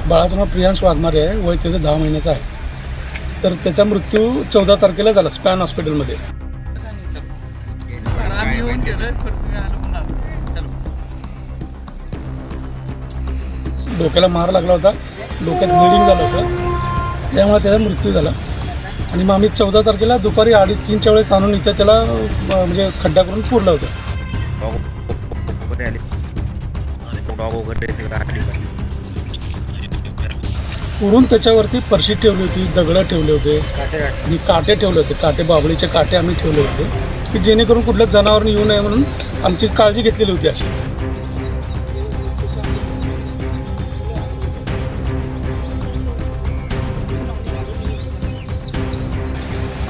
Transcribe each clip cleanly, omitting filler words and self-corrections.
बाळाचं नाव प्रियांश वाघमारे आहे, वय त्याचं 10 महिन्याचं आहे. तर त्याचा मृत्यू 14 तारखेला झाला स्पॅन हॉस्पिटलमध्ये. डोक्याला मार लागला होता, डोक्यात ब्लिडिंग झालं होतं, त्यामुळे त्याचा मृत्यू झाला. आणि मग आम्ही 14 तारखेला दुपारी 2:30-3च्या वेळेस आणून इथं त्याला म्हणजे खड्डा करून पुरलं होतं. पुरून त्याच्यावरती फरशी ठेवली होती, दगडं ठेवले होते आणि काटे ठेवले होते. काटे, बाबळीचे काटे आम्ही ठेवले होते की जेणेकरून कुठल्याच जनावरांनी येऊ नये म्हणून आमची काळजी घेतलेली होती अशी.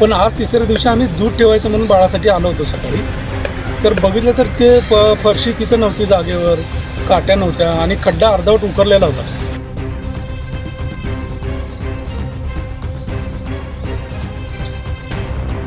पण आज तिसऱ्या दिवशी आम्ही दूध ठेवायचं म्हणून बाळासाठी आलो होतो सकाळी. तर बघितलं तर ते फरशी तिथं नव्हती जागेवर, काट्या नव्हत्या आणि खड्डा अर्धवट उकरलेला होता.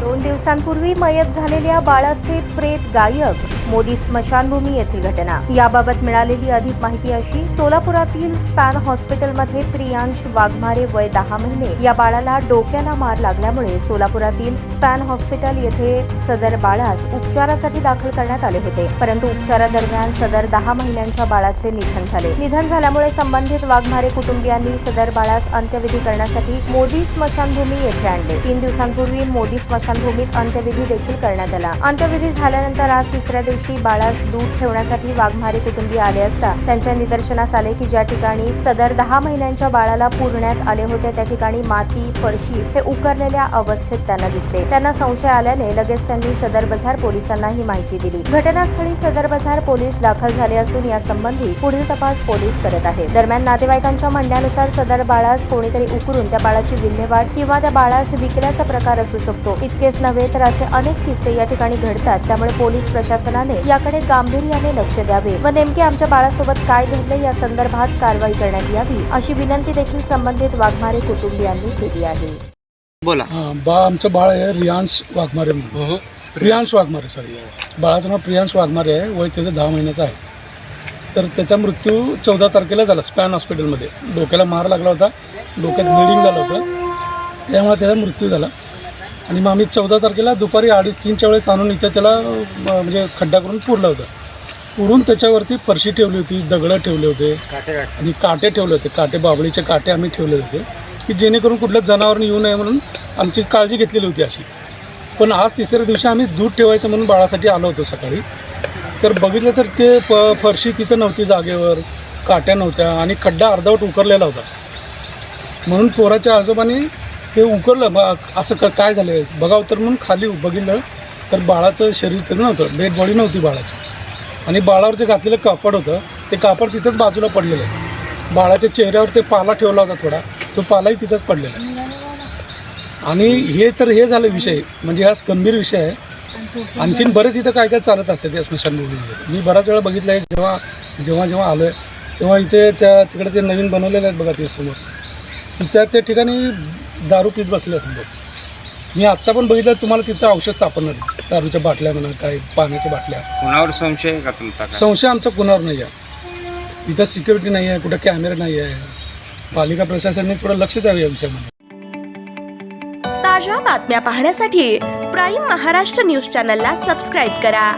2 दिवसांपूर्वी मयत झालेल्या बाळाचे प्रेत गायब. मोदी स्मशानभूमी येथील घटना. याबाबत मिळालेली अधिक माहिती अशी: सोलापुरातील स्पॅन हॉस्पिटलमध्ये प्रियांश वाघमारे वय 10 महिने या बाळाला डोक्याला मार लागल्यामुळे सोलापुरातील स्पॅन हॉस्पिटल येथे सदर बाळास उपचारासाठी दाखल करण्यात आले होते. परंतु उपचारादरम्यान सदर 10 महिन्यांच्या बाळाचे निधन झाले. निधन झाल्यामुळे संबंधित वाघमारे कुटुंबियांनी सदर बाळास अंत्यविधी करण्यासाठी मोदी स्मशानभूमी येथे आणले. 3 दिवसांपूर्वी मोदी स्मशानभूमीत अंत्यविधी देखील करण्यात आला. अंत्यविधी झाल्यानंतर आज तिसऱ्या दिवशी बाळास दूध ठेवण्यासाठी वाघमारे कुटुंबीय आले असता त्यांच्या निदर्शनास आले की ज्या ठिकाणी सदर 10 महिन्यांच्या बाळाला पुरण्यात आले होते त्या ठिकाणी माती, फरशी हे उकरलेल्या अवस्थेत त्यांना दिसले. त्यांना संशय आल्याने लगेच त्यांनी सदर बझार पोलिसांना ही माहिती दिली. घटनास्थळी सदर बझार पोलीस दाखल झाले असून यासंबंधी पुढील तपास पोलीस करत आहेत. दरम्यान नातेवाईकांच्या म्हणण्यानुसार सदर बाळास कोणीतरी उकरून त्या बाळाची विल्हेवाट किंवा त्या बाळास विकल्याचा प्रकार असू शकतो. इतकेच नव्हे तर असे अनेक किस्से या ठिकाणी घडतात. त्यामुळे पोलीस प्रशासनाने याकडे गांभीर्याने लक्ष द्यावे व नेमके आमच्या बाळासोबत काय घडले या संदर्भात कारवाई करण्यात यावी अशी विनंती देखील संबंधित वाघमारे कुटुंबियांनी केली आहे. बोला. आमचं बाळ आहे रियांश वाघमारे म्हणून. प्रियांश वाघमारे, सॉरी. बाळाचं नाव प्रियांश वाघमारे आहे, वय त्याचं 10 महिन्याचं आहे. तर त्याचा मृत्यू 14 तारखेला झाला स्पॅन हॉस्पिटलमध्ये. डोक्याला मार लागला होता, डोक्यात ब्लिडिंग झालं होतं, त्यामुळे त्याचा मृत्यू झाला. आणि मग आम्ही 14 तारखेला दुपारी 2:30-3च्या वेळेस आणून इथं त्याला म्हणजे खड्डा करून पुरलं होतं. पुरून त्याच्यावरती फरशी ठेवली होती, दगडं ठेवले होते आणि काटे ठेवले होते. काटे, बाबळीचे काटे आम्ही ठेवले होते की जेणेकरून कुठल्याच जनावरांनी येऊ नये म्हणून आमची काळजी घेतलेली होती अशी. पण आज तिसऱ्या दिवशी आम्ही दूध ठेवायचं म्हणून बाळासाठी आलो होतो सकाळी. तर बघितलं तर ते फरशी तिथं नव्हती जागेवर, काट्या नव्हत्या आणि खड्डा अर्धवट उकरलेला होता. म्हणून पोराच्या आजोबांनी ते उकरलं. असं काय झालं बघावं तर म्हणून खाली बघितलं तर बाळाचं शरीर तर नव्हतं, डेड बॉडी नव्हती बाळाची. आणि बाळावर जे घातलेलं कापड होतं ते कापड तिथंच बाजूला पडलेलं आहे. बाळाच्या चेहऱ्यावर ते पाला ठेवला होता थोडा, तो पालाही तिथंच पडलेला आहे. आणि हे झालं विषय, म्हणजे हा गंभीर विषय आहे. आणखीन बरेच इथं काय चालत असते त्या स्मशानभूमीमध्ये. मी बराच वेळा बघितलं आहे. जेव्हा आलो आहे तेव्हा इथे तिकडे ते नवीन बनवलेलं आहेत बघा ते समोर, तिथं त्या ठिकाणी दारू पीत बसले असेल. मी आत्ता पण बघितलं तुम्हाला तिथं औषध सापडणार, दारूच्या बाटल्या म्हणा, काय पाण्याच्या बाटल्या. कुणावर संशय आहे का तुमचा? संशय आमचा कुणावर नाही आहे. इथं सिक्युरिटी नाही आहे, कुठं कॅमेरा नाही आहे. पालिका प्रशासनाने थोडं लक्ष द्यावं या विषयामध्ये. ताज्या बातम्या पाहण्यासाठी प्राईम महाराष्ट्र न्यूज चॅनलला सबस्क्राईब करा.